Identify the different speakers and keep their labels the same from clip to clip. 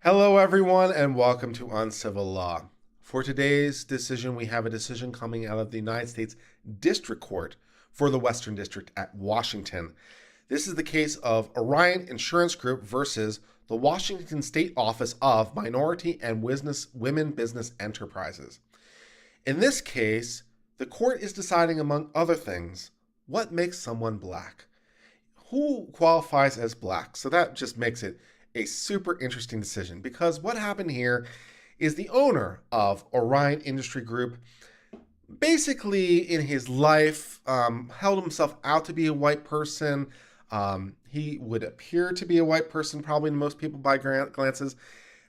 Speaker 1: Hello, everyone, and welcome to Uncivil Law. For today's decision, we have a decision coming out of the United States District Court for the Western District at Washington. This is the case of Orion Insurance Group versus the Washington State Office of Minority and Women Business Enterprises. In this case, the court is deciding, among other things, what makes someone black. Who qualifies as black? So that just makes it a super interesting decision, because what happened here is the owner of Orion Industry Group basically in his life held himself out to be a white person. He would appear to be a white person probably to most people by glances.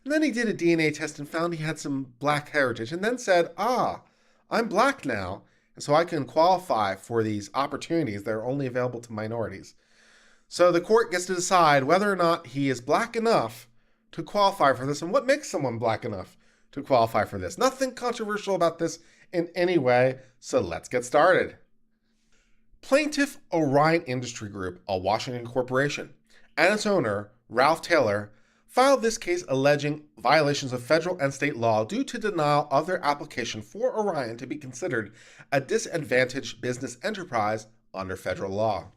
Speaker 1: And then he did a DNA test and found he had some black heritage, and then said, I'm black now, and so I can qualify for these opportunities that are only available to minorities. So the court gets to decide whether or not he is black enough to qualify for this, and what makes someone black enough to qualify for this. Nothing controversial about this in any way, so let's get started. Plaintiff Orion Industry Group, a Washington corporation, and its owner, Ralph Taylor, filed this case alleging violations of federal and state law due to denial of their application for Orion to be considered a disadvantaged business enterprise under federal law.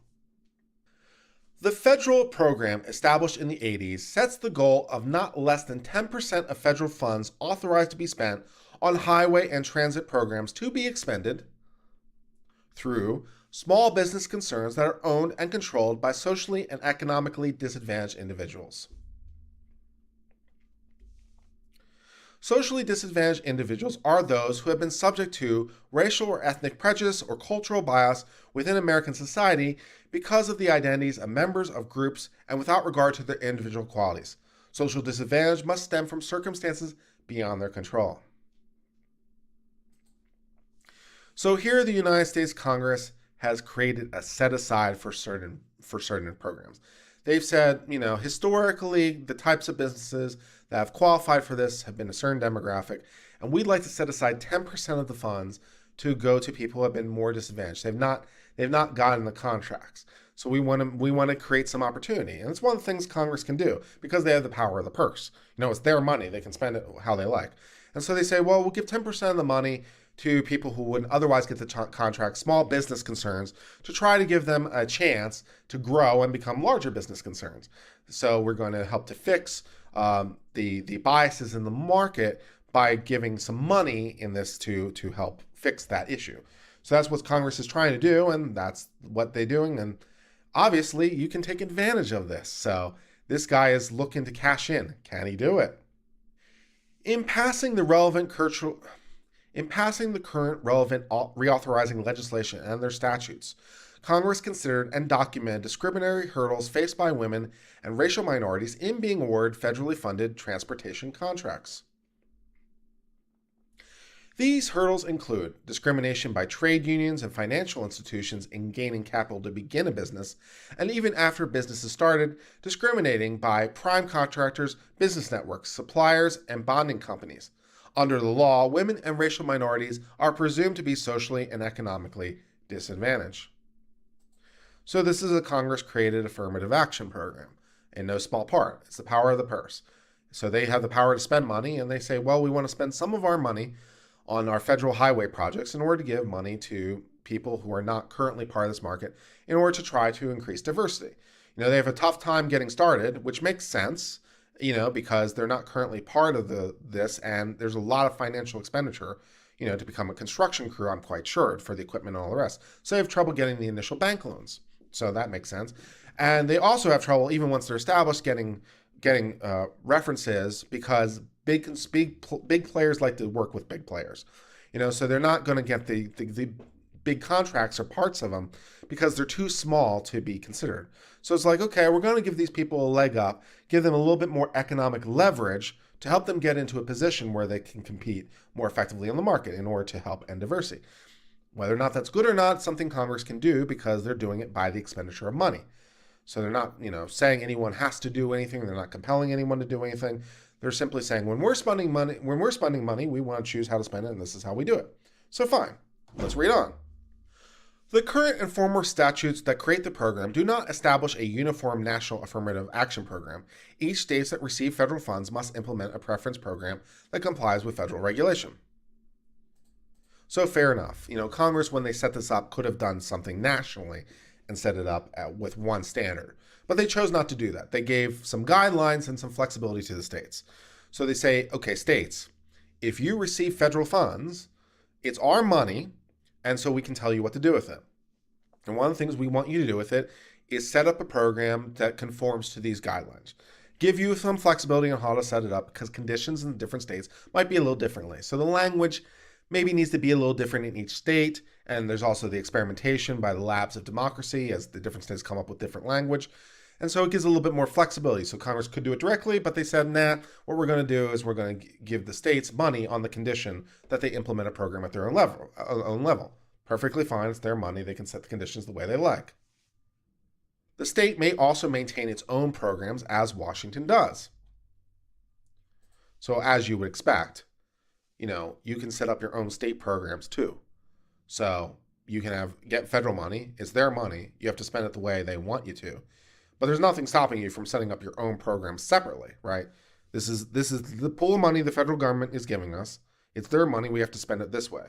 Speaker 1: The federal program established in the 80s sets the goal of not less than 10% of federal funds authorized to be spent on highway and transit programs to be expended through small business concerns that are owned and controlled by socially and economically disadvantaged individuals. Socially disadvantaged individuals are those who have been subject to racial or ethnic prejudice or cultural bias within American society because of the identities of members of groups and without regard to their individual qualities. Social disadvantage must stem from circumstances beyond their control. So here the United States Congress has created a set-aside for certain programs. They've said, historically, the types of businesses that have qualified for this have been a certain demographic, and we'd like to set aside 10% of the funds to go to people who have been more disadvantaged. They've not gotten the contracts. So we want to create some opportunity. And it's one of the things Congress can do because they have the power of the purse. It's their money. They can spend it how they like. And so they say, well, we'll give 10% of the money to people who wouldn't otherwise get the contract, small business concerns, to try to give them a chance to grow and become larger business concerns. So we're going to help to fix the biases in the market by giving some money in this to help fix that issue. So that's what Congress is trying to do, and that's what they're doing. And obviously, you can take advantage of this. So this guy is looking to cash in. Can he do it? In passing the current relevant reauthorizing legislation and their statutes, Congress considered and documented discriminatory hurdles faced by women and racial minorities in being awarded federally funded transportation contracts. These hurdles include discrimination by trade unions and financial institutions in gaining capital to begin a business, and even after business is started, discriminating by prime contractors, business networks, suppliers, and bonding companies. Under the law, women and racial minorities are presumed to be socially and economically disadvantaged. So this is a Congress-created affirmative action program, in no small part. It's the power of the purse. So they have the power to spend money, and they say, well, we want to spend some of our money on our federal highway projects in order to give money to people who are not currently part of this market in order to try to increase diversity. They have a tough time getting started, which makes sense, because they're not currently part of this, and there's a lot of financial expenditure, to become a construction crew, I'm quite sure, for the equipment and all the rest. So they have trouble getting the initial bank loans. So that makes sense. And they also have trouble, even once they're established, getting references, because big players like to work with big players. So they're not going to get the big contracts or parts of them because they're too small to be considered. So it's like, okay, we're going to give these people a leg up, give them a little bit more economic leverage to help them get into a position where they can compete more effectively on the market in order to help end diversity. Whether or not that's good or not, something Congress can do because they're doing it by the expenditure of money. So they're not, saying anyone has to do anything. They're not compelling anyone to do anything. They're simply saying, when we're spending money, we want to choose how to spend it, and this is how we do it. So fine, let's read on. The current and former statutes that create the program do not establish a uniform national affirmative action program. Each state that receives federal funds must implement a preference program that complies with federal regulation. So fair enough. Congress, when they set this up, could have done something nationally and set it up with one standard. But they chose not to do that. They gave some guidelines and some flexibility to the states. So they say, okay, states, if you receive federal funds, it's our money, and so we can tell you what to do with it. And one of the things we want you to do with it is set up a program that conforms to these guidelines. Give you some flexibility on how to set it up because conditions in different states might be a little differently. So the language maybe needs to be a little different in each state. And there's also the experimentation by the labs of democracy as the different states come up with different language. And so it gives a little bit more flexibility. So Congress could do it directly, but they said, nah, what we're going to do is we're going to give the states money on the condition that they implement a program at their own level. Perfectly fine. It's their money. They can set the conditions the way they like. The state may also maintain its own programs as Washington does. So as you would expect, you can set up your own state programs too. So you can get federal money. It's their money. You have to spend it the way they want you to. But there's nothing stopping you from setting up your own programs separately, right? This is the pool of money the federal government is giving us. It's their money. We have to spend it this way.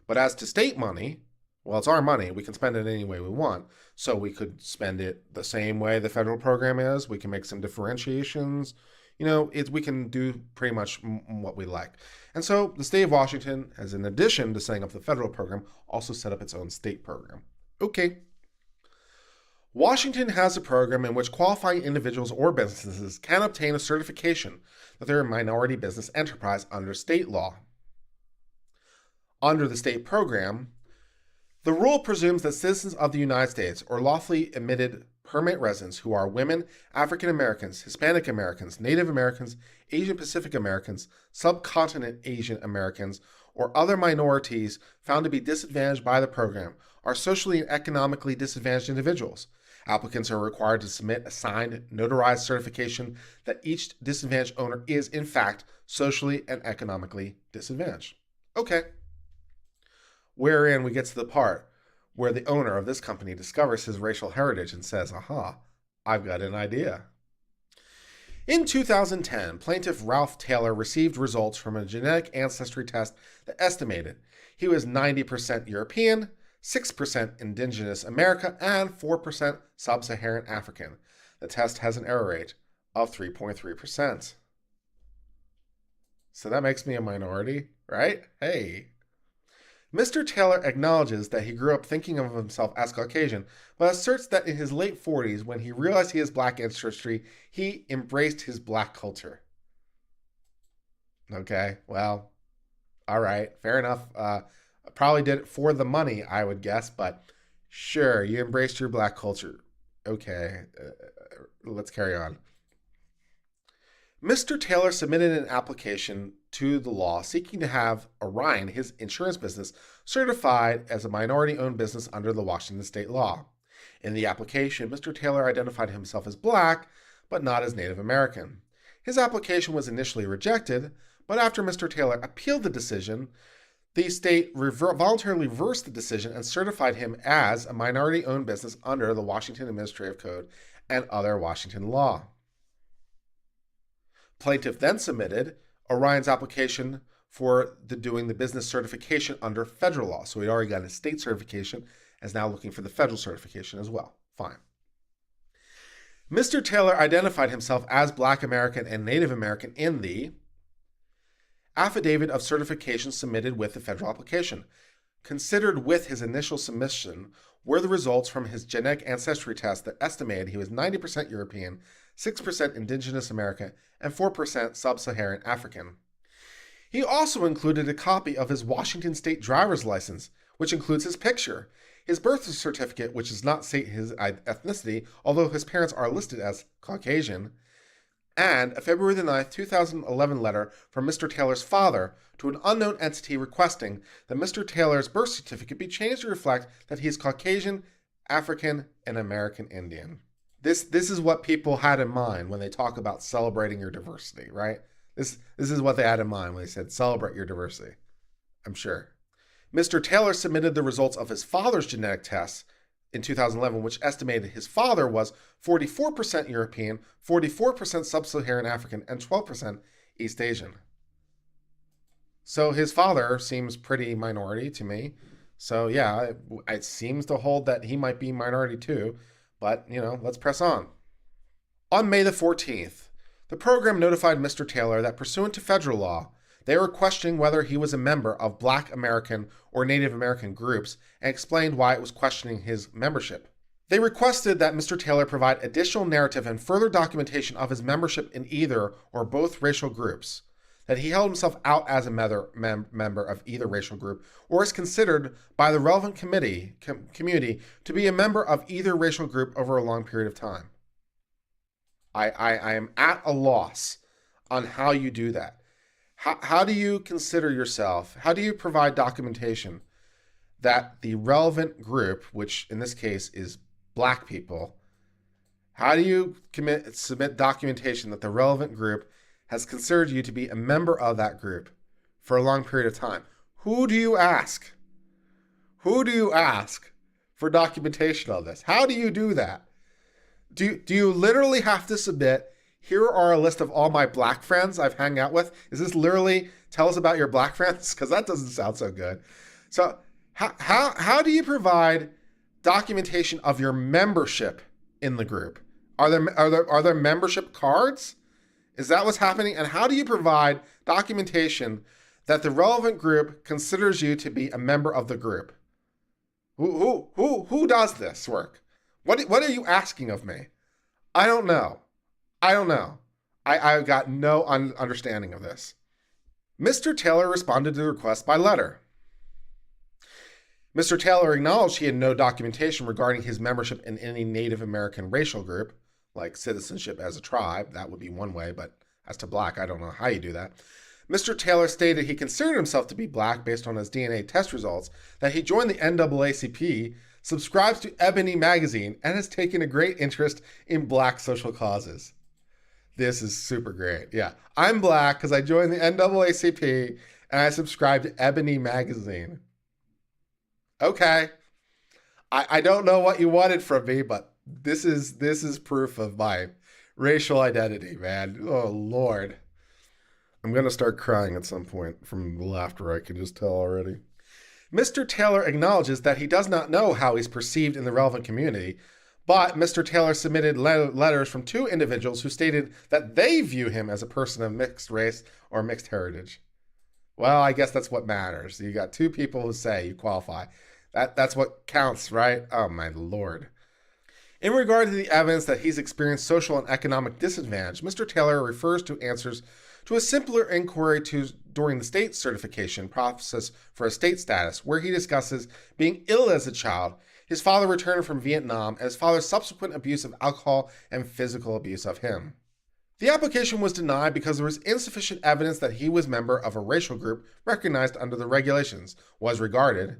Speaker 1: But as to state money, well, it's our money. We can spend it any way we want. So we could spend it the same way the federal program is. We can make some differentiations. We can do pretty much what we like. And so the state of Washington has, in addition to setting up the federal program, also set up its own state program. Okay. Washington has a program in which qualifying individuals or businesses can obtain a certification that they're a minority business enterprise under state law. Under the state program, the rule presumes that citizens of the United States or lawfully admitted permanent residents who are women, African Americans, Hispanic Americans, Native Americans, Asian Pacific Americans, subcontinent Asian Americans, or other minorities found to be disadvantaged by the program are socially and economically disadvantaged individuals. Applicants are required to submit a signed, notarized certification that each disadvantaged owner is, in fact, socially and economically disadvantaged. Okay. Wherein we get to the part where the owner of this company discovers his racial heritage and says, aha, I've got an idea. In 2010, plaintiff Ralph Taylor received results from a genetic ancestry test that estimated he was 90% European, 6% Indigenous America, and 4% Sub-Saharan African. The test has an error rate of 3.3%. So that makes me a minority, right? Hey. Mr. Taylor acknowledges that he grew up thinking of himself as Caucasian, but asserts that in his late 40s, when he realized he has black ancestry, he embraced his black culture. Okay, well, all right, fair enough. Probably did it for the money, I would guess, but sure, you embraced your black culture. Okay, let's carry on. Mr. Taylor submitted an application to the law seeking to have Orion, his insurance business, certified as a minority-owned business under the Washington state law. In the application, Mr. Taylor identified himself as black, but not as Native American. His application was initially rejected, but after Mr. Taylor appealed the decision, the state voluntarily reversed the decision and certified him as a minority-owned business under the Washington Administrative Code and other Washington law. Plaintiff then submitted Orion's application for doing the business certification under federal law. So he'd already got his state certification, and is now looking for the federal certification as well. Fine. Mr. Taylor identified himself as Black American and Native American in the affidavit of certification submitted with the federal application. Considered with his initial submission were the results from his genetic ancestry test that estimated he was 90% European, 6% Indigenous American, and 4% Sub-Saharan African. He also included a copy of his Washington state driver's license, which includes his picture, his birth certificate, which does not state his ethnicity, although his parents are listed as Caucasian, and a February 9, 2011 letter from Mr. Taylor's father to an unknown entity requesting that Mr. Taylor's birth certificate be changed to reflect that he is Caucasian, African, and American Indian. This is what people had in mind when they talk about celebrating your diversity, right? This is what they had in mind when they said celebrate your diversity, I'm sure. Mr. Taylor submitted the results of his father's genetic tests in 2011, which estimated his father was 44% European, 44% Sub-Saharan African, and 12% East Asian. So his father seems pretty minority to me. So yeah, it seems to hold that he might be minority too. But, let's press on. On May the 14th, the program notified Mr. Taylor that pursuant to federal law, they were questioning whether he was a member of Black American or Native American groups and explained why it was questioning his membership. They requested that Mr. Taylor provide additional narrative and further documentation of his membership in either or both racial groups, that he held himself out as a member of either racial group or is considered by the relevant community to be a member of either racial group over a long period of time. I am at a loss on how you do that. How do you consider yourself? How do you provide documentation that the relevant group, which in this case is Black people, how do you submit documentation that the relevant group has considered you to be a member of that group for a long period of time? Who do you ask? Who do you ask for documentation of this? How do you do that? Do you literally have to submit, here are a list of all my Black friends I've hung out with? Is this literally, tell us about your Black friends? Because that doesn't sound so good. So how do you provide documentation of your membership in the group? Are there membership cards? Is that what's happening? And how do you provide documentation that the relevant group considers you to be a member of the group? Who does this work? What are you asking of me? I don't know. I've got no understanding of this. Mr. Taylor responded to the request by letter. Mr. Taylor acknowledged he had no documentation regarding his membership in any Native American racial group, like citizenship as a tribe. That would be one way, but as to Black, I don't know how you do that. Mr. Taylor stated he considered himself to be Black based on his DNA test results, that he joined the NAACP, subscribes to Ebony magazine, and has taken a great interest in Black social causes. This is super great. Yeah, I'm Black because I joined the NAACP and I subscribe to Ebony magazine. Okay. I don't know what you wanted from me, but this is proof of my racial identity, man. Oh, Lord. I'm going to start crying at some point from the laughter, I can just tell already. Mr. Taylor acknowledges that he does not know how he's perceived in the relevant community, but Mr. Taylor submitted letters from two individuals who stated that they view him as a person of mixed race or mixed heritage. Well, I guess that's what matters. You got two people who say you qualify. That's what counts, right? Oh, my Lord. In regard to the evidence that he's experienced social and economic disadvantage, Mr. Taylor refers to answers to a simpler inquiry during the state certification process for a state status, where he discusses being ill as a child, his father returning from Vietnam, and his father's subsequent abuse of alcohol and physical abuse of him. The application was denied because there was insufficient evidence that he was a member of a racial group recognized under the regulations, was regarded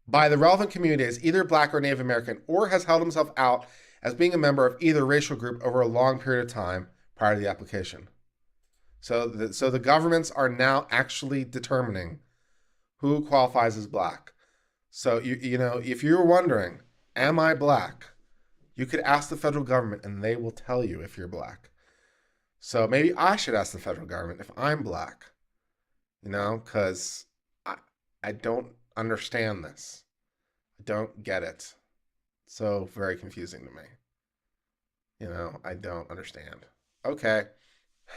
Speaker 1: by the relevant community as either Black or Native American, or has held himself out as being a member of either racial group over a long period of time prior to the application. So the governments are now actually determining who qualifies as Black. So, if you're wondering, am I Black? You could ask the federal government and they will tell you if you're Black. So maybe I should ask the federal government if I'm Black, because I don't understand this. I don't get it. So very confusing to me. I don't understand. Okay.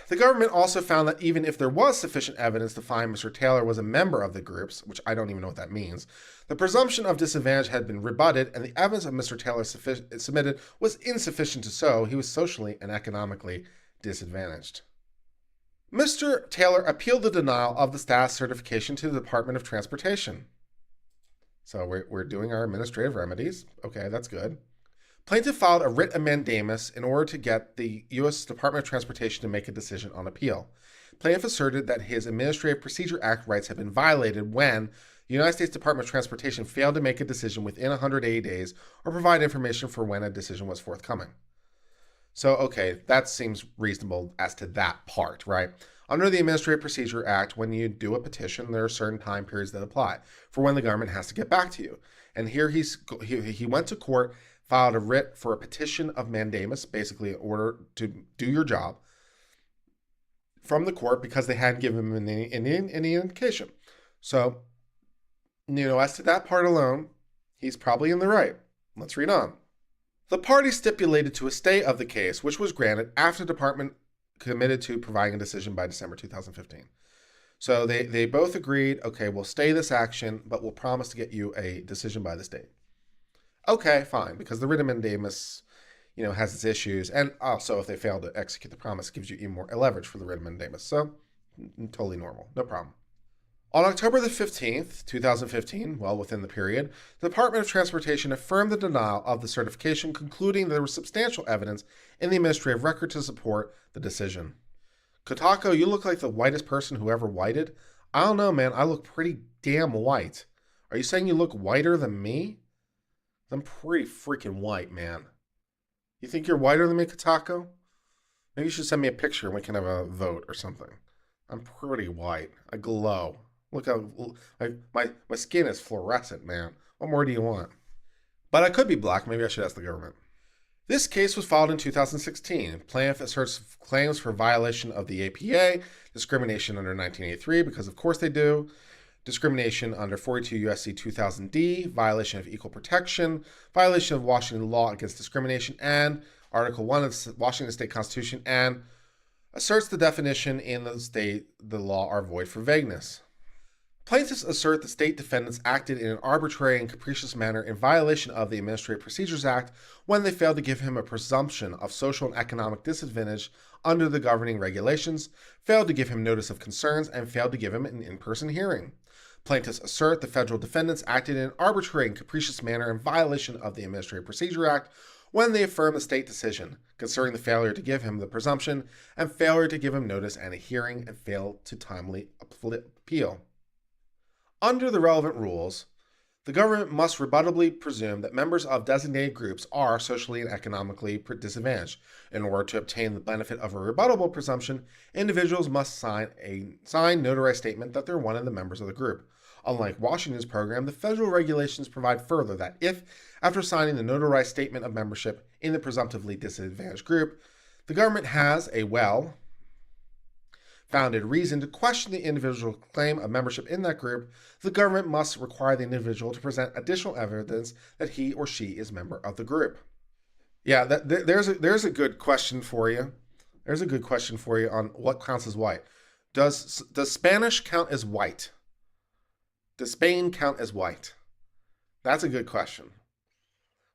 Speaker 1: The government also found that even if there was sufficient evidence to find Mr. Taylor was a member of the groups, which I don't even know what that means, the presumption of disadvantage had been rebutted and the evidence of Mr. Taylor submitted was insufficient to show he was socially and economically disadvantaged. Mr. Taylor appealed the denial of the status certification to the Department of Transportation. So we're doing our administrative remedies. Okay, that's good. Plaintiff filed a writ amendamus in order to get the U.S. Department of Transportation to make a decision on appeal. Plaintiff asserted that his Administrative Procedure Act rights had been violated when the United States Department of Transportation failed to make a decision within 180 days or provide information for when a decision was forthcoming. So, okay, that seems reasonable as to that part, right? Under the Administrative Procedure Act, when you do a petition, there are certain time periods that apply for when the government has to get back to you. And here he went to court, filed a writ for a petition of mandamus, basically in order to do your job from the court because they hadn't given him any indication. So, as to that part alone, he's probably in the right. Let's read on. The parties stipulated to a stay of the case, which was granted after the department committed to providing a decision by December 2015. So they both agreed, okay, we'll stay this action, but we'll promise to get you a decision by this date. Okay, fine, because the writ of mandamus, has its issues, and also if they fail to execute the promise, it gives you even more leverage for the writ of mandamus. So totally normal, no problem. On October the 15th, 2015, well within the period, the Department of Transportation affirmed the denial of the certification, concluding there was substantial evidence in the administrative record to support the decision. Kotako, you look like the whitest person who ever whited. I don't know, man. I look pretty damn white. Are you saying you look whiter than me? I'm pretty freaking white, man. You think you're whiter than me, Kotako? Maybe you should send me a picture and we can have a vote or something. I'm pretty white. I glow. Look how my skin is fluorescent, man. What more do you want? But I could be black. Maybe I should ask the government. This case was filed in 2016. Plaintiff asserts claims for violation of the APA, discrimination under 1983, because of course they do, discrimination under 42 U.S.C. 2000D, violation of equal protection, violation of Washington law against discrimination, and Article 1 of the Washington State Constitution, and asserts the definition in the law are void for vagueness. Plaintiffs assert the state defendants acted in an arbitrary and capricious manner in violation of the Administrative Procedures Act when they failed to give him a presumption of social and economic disadvantage under the governing regulations, failed to give him notice of concerns, and failed to give him an in-person hearing. Plaintiffs assert the federal defendants acted in an arbitrary and capricious manner in violation of the Administrative Procedure Act when they affirm the state decision concerning the failure to give him the presumption and failure to give him notice and a hearing and failed to timely appeal. Under the relevant rules, the government must rebuttably presume that members of designated groups are socially and economically disadvantaged. In order to obtain the benefit of a rebuttable presumption, individuals must sign a signed notarized statement that they're one of the members of the group. Unlike Washington's program, the federal regulations provide further that if, after signing the notarized statement of membership in the presumptively disadvantaged group, the government has a founded reason to question the individual's claim of membership in that group, the government must require the individual to present additional evidence that he or she is a member of the group. Yeah, there's a good question for you. There's a good question for you on what counts as white. Does Spanish count as white? Does Spain count as white? That's a good question.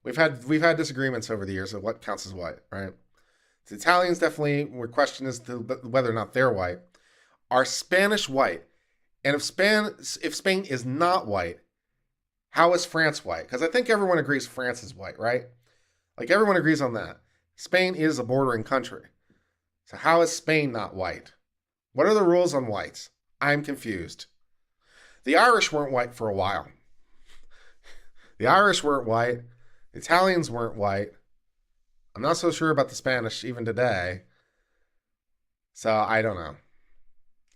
Speaker 1: We've had disagreements over the years of what counts as white, right? The Italians definitely were questioned as to whether or not they're white. Are Spanish white? And if Spain is not white, how is France white? Because I think everyone agrees France is white, right? Like everyone agrees on that. Spain is a bordering country. So how is Spain not white? What are the rules on whites? I'm confused. The Irish weren't white for a while. The Irish weren't white. The Italians weren't white. I'm not so sure about the Spanish even today. So I don't know.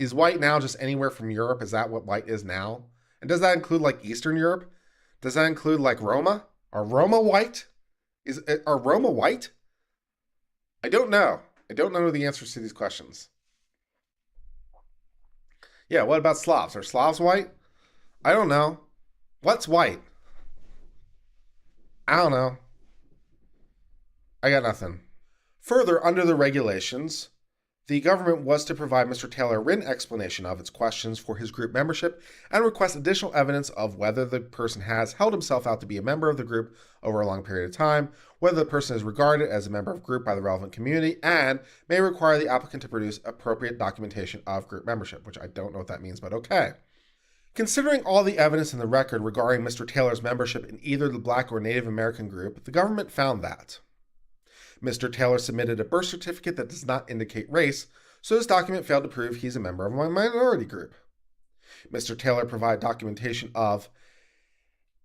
Speaker 1: Is white now just anywhere from Europe? Is that what white is now? And does that include like Eastern Europe? Does that include like Roma? Are Roma white? Are Roma white? I don't know. I don't know the answers to these questions. Yeah, what about Slavs? Are Slavs white? I don't know. What's white? I don't know. I got nothing. Further, under the regulations, the government was to provide Mr. Taylor a written explanation of its questions for his group membership and request additional evidence of whether the person has held himself out to be a member of the group over a long period of time, whether the person is regarded as a member of the group by the relevant community, and may require the applicant to produce appropriate documentation of group membership, which I don't know what that means, but okay. Considering all the evidence in the record regarding Mr. Taylor's membership in either the Black or Native American group, the government found that Mr. Taylor submitted a birth certificate that does not indicate race, so this document failed to prove he's a member of a minority group. Mr. Taylor provided documentation of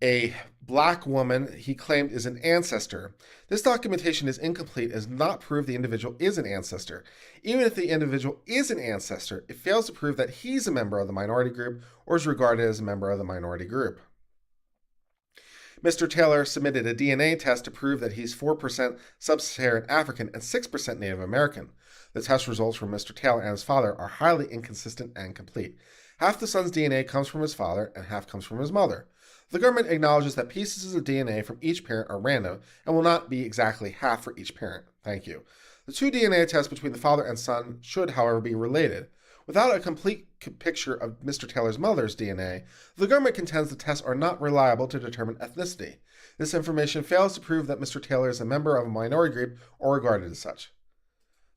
Speaker 1: a black woman he claimed is an ancestor. This documentation is incomplete and does not prove the individual is an ancestor. Even if the individual is an ancestor, it fails to prove that he's a member of the minority group or is regarded as a member of the minority group. Mr. Taylor submitted a DNA test to prove that he's 4% sub-Saharan African and 6% Native American. The test results from Mr. Taylor and his father are highly inconsistent and complete. Half the son's DNA comes from his father and half comes from his mother. The government acknowledges that pieces of DNA from each parent are random and will not be exactly half for each parent. Thank you. The two DNA tests between the father and son should, however, be related. Without a complete picture of Mr. Taylor's mother's DNA, the government contends the tests are not reliable to determine ethnicity. This information fails to prove that Mr. Taylor is a member of a minority group or regarded as such.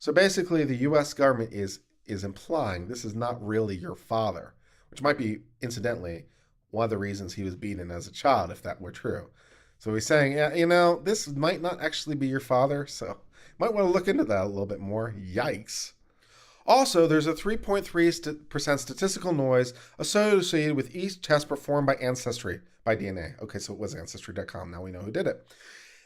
Speaker 1: So basically, the U.S. government is implying this is not really your father, which might be, incidentally, one of the reasons he was beaten as a child, if that were true. So he's saying, yeah, this might not actually be your father, so you might want to look into that a little bit more. Yikes. Also, there's a 3.3% statistical noise associated with each test performed by Ancestry by DNA. Okay, so it was Ancestry.com. Now we know who did it.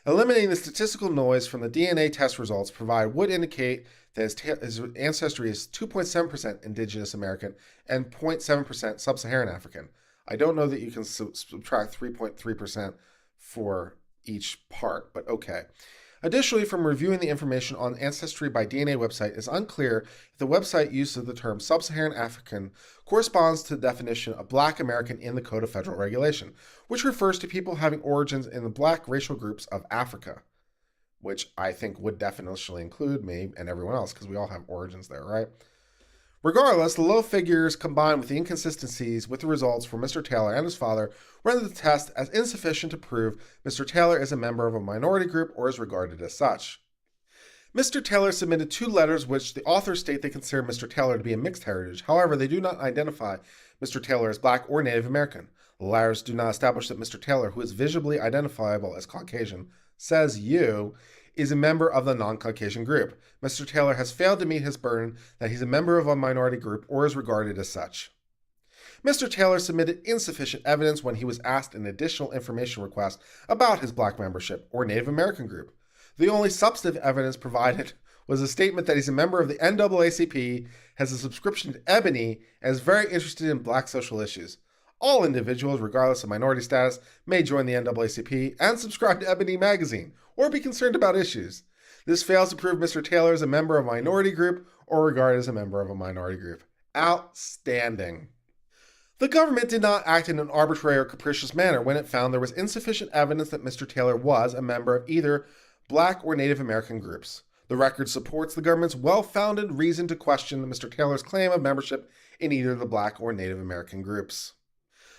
Speaker 1: Eliminating the statistical noise from the DNA test results would indicate that his ancestry is 2.7% Indigenous American and 0.7% Sub-Saharan African. I don't know that you can subtract 3.3% for each part, but okay. Additionally, from reviewing the information on Ancestry by DNA website, it's unclear if the website use of the term Sub-Saharan African corresponds to the definition of Black American in the Code of Federal Regulation, which refers to people having origins in the Black racial groups of Africa, which I think would definitionally include me and everyone else because we all have origins there, right? Regardless, the low figures combined with the inconsistencies with the results for Mr. Taylor and his father render the test as insufficient to prove Mr. Taylor is a member of a minority group or is regarded as such. Mr. Taylor submitted 2 letters which the authors state they consider Mr. Taylor to be a mixed heritage. However, they do not identify Mr. Taylor as Black or Native American. The letters do not establish that Mr. Taylor, who is visibly identifiable as Caucasian, says you, is a member of the non-Caucasian group. Mr. Taylor has failed to meet his burden that he's a member of a minority group or is regarded as such. Mr. Taylor submitted insufficient evidence when he was asked an additional information request about his Black membership or Native American group. The only substantive evidence provided was a statement that he's a member of the NAACP, has a subscription to Ebony, and is very interested in Black social issues. All individuals, regardless of minority status, may join the NAACP and subscribe to Ebony magazine, or be concerned about issues. This fails to prove Mr. Taylor is a member of a minority group or regarded as a member of a minority group. Outstanding. The government did not act in an arbitrary or capricious manner when it found there was insufficient evidence that Mr. Taylor was a member of either Black or Native American groups. The record supports the government's well-founded reason to question Mr. Taylor's claim of membership in either the Black or Native American groups.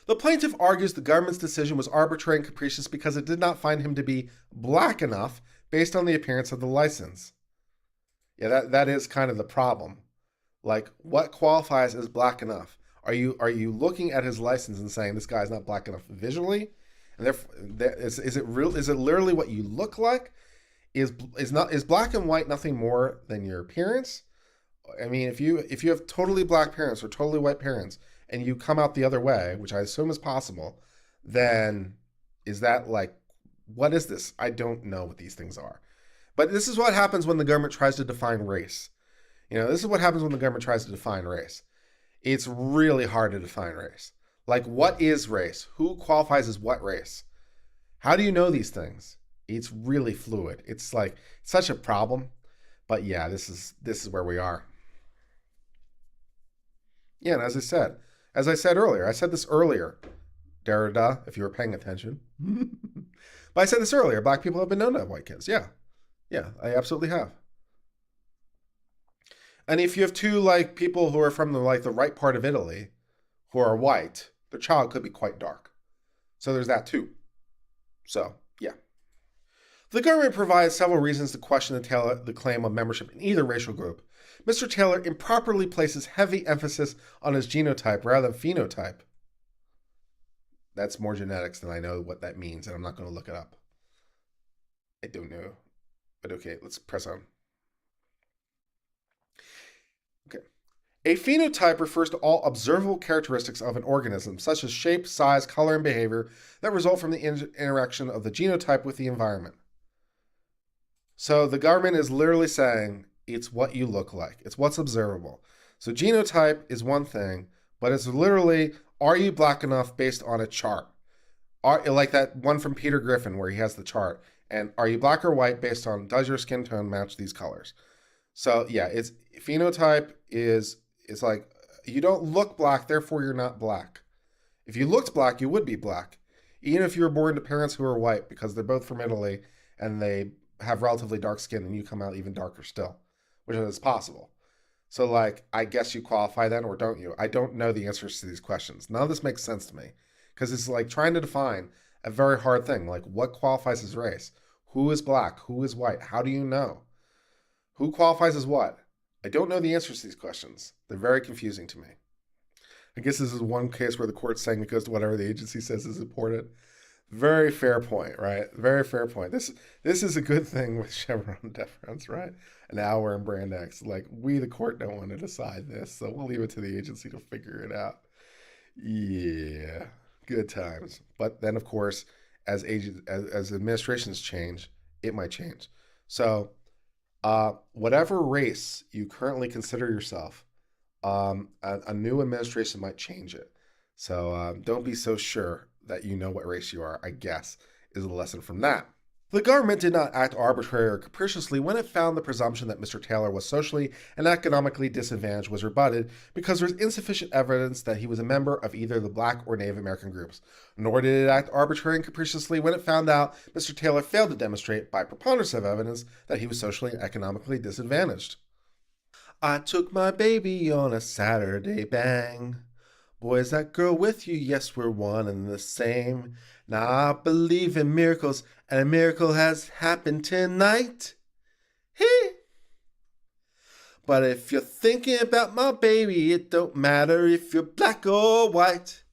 Speaker 1: The plaintiff argues the government's decision was arbitrary and capricious because it did not find him to be Black enough based on the appearance of the license. Yeah, that is kind of the problem. Like, what qualifies as Black enough? Are you looking at his license and saying this guy's not Black enough visually? And therefore, is it real? Is it literally what you look like? Is Black and white nothing more than your appearance? I mean, if you have totally Black parents or totally white parents, and you come out the other way, which I assume is possible, then is that like, what is this? I don't know what these things are. But this is what happens when the government tries to define race. This is what happens when the government tries to define race. It's really hard to define race. Like, what is race? Who qualifies as what race? How do you know these things? It's really fluid. It's like such a problem. But yeah, this is where we are. Yeah, and as I said earlier, I said this earlier, Derrida, if you were paying attention. But I said this earlier, Black people have been known to have white kids. Yeah, I absolutely have. And if you have 2 people who are from the right part of Italy, who are white, their child could be quite dark. So there's that too. So yeah. The government provides several reasons to question the claim of membership in either racial group. Mr. Taylor improperly places heavy emphasis on his genotype rather than phenotype. That's more genetics than I know what that means, and I'm not going to look it up. I don't know. But okay, let's press on. Okay. A phenotype refers to all observable characteristics of an organism, such as shape, size, color, and behavior, that result from the interaction of the genotype with the environment. So the government is literally saying it's what you look like, it's what's observable. So genotype is one thing, but it's literally, are you black enough based on a chart? Like that one from Peter Griffin where he has the chart. And are you black or white based on, does your skin tone match these colors? So yeah, it's phenotype is it's like you don't look black, therefore you're not black. If you looked black, you would be black, even if you were born to parents who are white, because they're both from Italy and they have relatively dark skin, and you come out even darker still, which is possible. So like, I guess you qualify then, or don't you? I don't know the answers to these questions. None of this makes sense to me because it's like trying to define a very hard thing. Like, what qualifies as race? Who is black? Who is white? How do you know? Who qualifies as what? I don't know the answers to these questions. They're very confusing to me. I guess this is one case where the court's saying it goes to whatever the agency says is important. Very fair point, right? Very fair point. This is a good thing with Chevron deference, right? And now we're in Brand X. Like, we, the court, don't want to decide this, so we'll leave it to the agency to figure it out. Yeah, good times. But then, of course, as administrations change, it might change. So, whatever race you currently consider yourself, a new administration might change it. So don't be so sure that you know what race you are, I guess, is a lesson from that. The government did not act arbitrarily or capriciously when it found the presumption that Mr. Taylor was socially and economically disadvantaged was rebutted because there was insufficient evidence that he was a member of either the Black or Native American groups. Nor did it act arbitrarily and capriciously when it found out Mr. Taylor failed to demonstrate by preponderance of evidence that he was socially and economically disadvantaged. I took my baby on a Saturday, bang. Boy, is that girl with you? Yes, we're one and the same. Now I believe in miracles, and a miracle has happened tonight. Hey. But if you're thinking about my baby, it don't matter if you're black or white.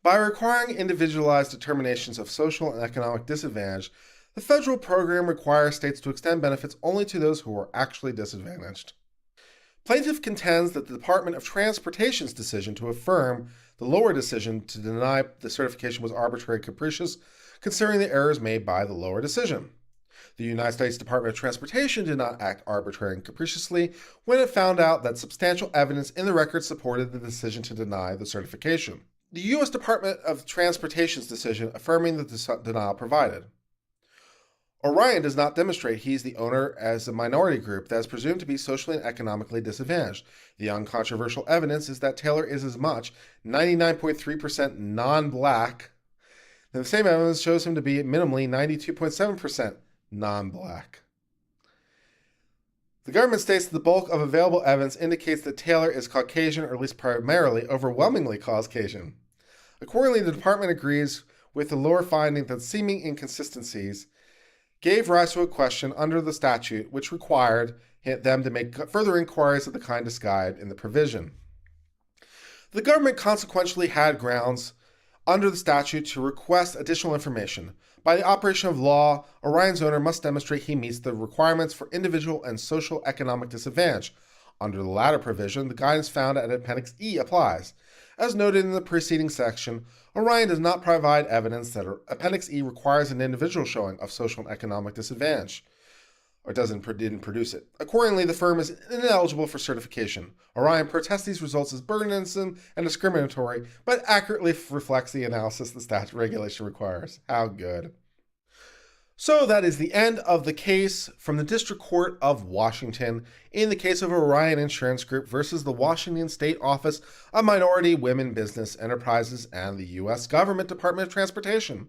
Speaker 1: By requiring individualized determinations of social and economic disadvantage, the federal program requires states to extend benefits only to those who are actually disadvantaged. Plaintiff contends that the Department of Transportation's decision to affirm the lower decision to deny the certification was arbitrary and capricious, considering the errors made by the lower decision. The United States Department of Transportation did not act arbitrarily and capriciously when it found out that substantial evidence in the record supported the decision to deny the certification. The U.S. Department of Transportation's decision affirming the denial provided. Orion does not demonstrate he is the owner as a minority group that is presumed to be socially and economically disadvantaged. The uncontroversial evidence is that Taylor is as much 99.3% non-black. And the same evidence shows him to be minimally 92.7% non-black. The government states that the bulk of available evidence indicates that Taylor is Caucasian, or at least primarily, overwhelmingly Caucasian. Accordingly, the department agrees with the lower finding that seeming inconsistencies gave rise to a question under the statute which required them to make further inquiries of the kind described in the provision. The government consequentially had grounds under the statute to request additional information. By the operation of law, Orion's owner must demonstrate he meets the requirements for individual and social economic disadvantage. Under the latter provision, the guidance found at Appendix E applies. As noted in the preceding section, Orion does not provide evidence that Appendix E requires an individual showing of social and economic disadvantage, or didn't produce it. Accordingly, the firm is ineligible for certification. Orion protests these results as burdensome and discriminatory, but accurately reflects the analysis the statute regulation requires. How good. So that is the end of the case from the District Court of Washington in the case of Orion Insurance Group versus the Washington State Office of Minority Women Business Enterprises and the U.S. Government Department of Transportation.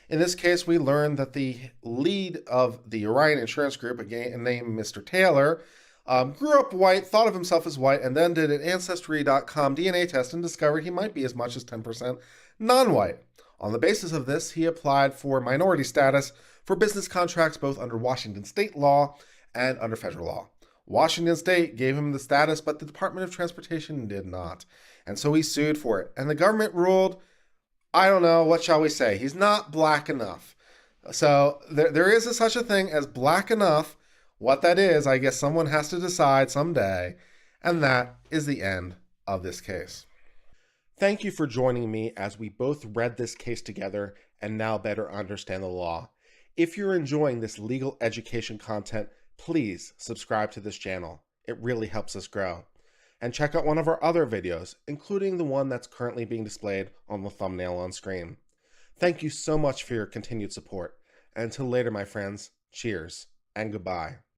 Speaker 1: In this case, we learned that the lead of the Orion Insurance Group, again named Mr. Taylor, grew up white, thought of himself as white, and then did an Ancestry.com DNA test and discovered he might be as much as 10% non-white. On the basis of this, he applied for minority status for business contracts both under Washington state law and under federal law. Washington state gave him the status, but the Department of Transportation did not. And so he sued for it. And the government ruled, I don't know, what shall we say? He's not black enough. So there is such a thing as black enough. What that is, I guess someone has to decide someday. And that is the end of this case. Thank you for joining me as we both read this case together and now better understand the law. If you're enjoying this legal education content, please subscribe to this channel. It really helps us grow. And check out one of our other videos, including the one that's currently being displayed on the thumbnail on screen. Thank you so much for your continued support. And until later, my friends, cheers and goodbye.